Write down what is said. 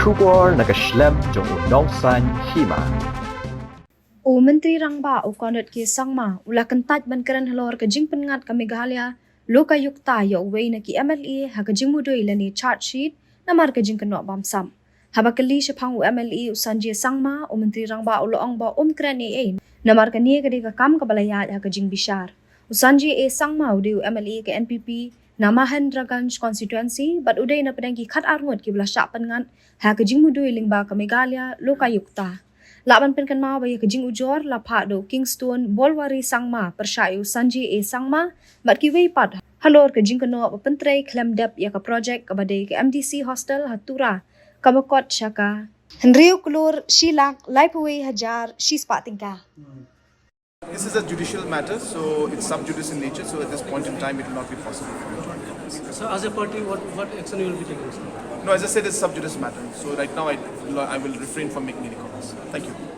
Shubor nakaslem jong udongsan Hima. O Menteri Rangba o Conrad ke sangma ula kentat ban Kren Halor ke jing pengat ka Meghalaya Lokayukta ya uwei na ki MLA ha ke jing Mudui lani chart sheet namar ke jing kenok bamsam. Haba kali sepang MLA usanje sangma o Menteri Rangba o loong ba Kren namar ke nie ke de kam ka balaya ha ke jing bishar. Usanje sangma ude MLA ke NPP namahan Draganj constituency but uday na pedangki khat arngot ki bela syak pengan ha ke jing Mudui lingba ka Meghalaya Lokayukta. Laban penkan ma baya kejing ujor la do Kingston bolwari sangma persyayu sanji sangma mat ki wei pat halor kejing keno pentrei klem dep ya ka project ka badai ke MDC hostel hatura kabakot syaka Henriu kulur shilak laipuwe hajar shispa tingka. This is a judicial matter, so it's sub judice in nature, so at this point in time it will not be possible for me to address. So as a party, what action you will be taking? No, as I said, it's sub judice matter, so right now I will refrain from making any comments. Thank you.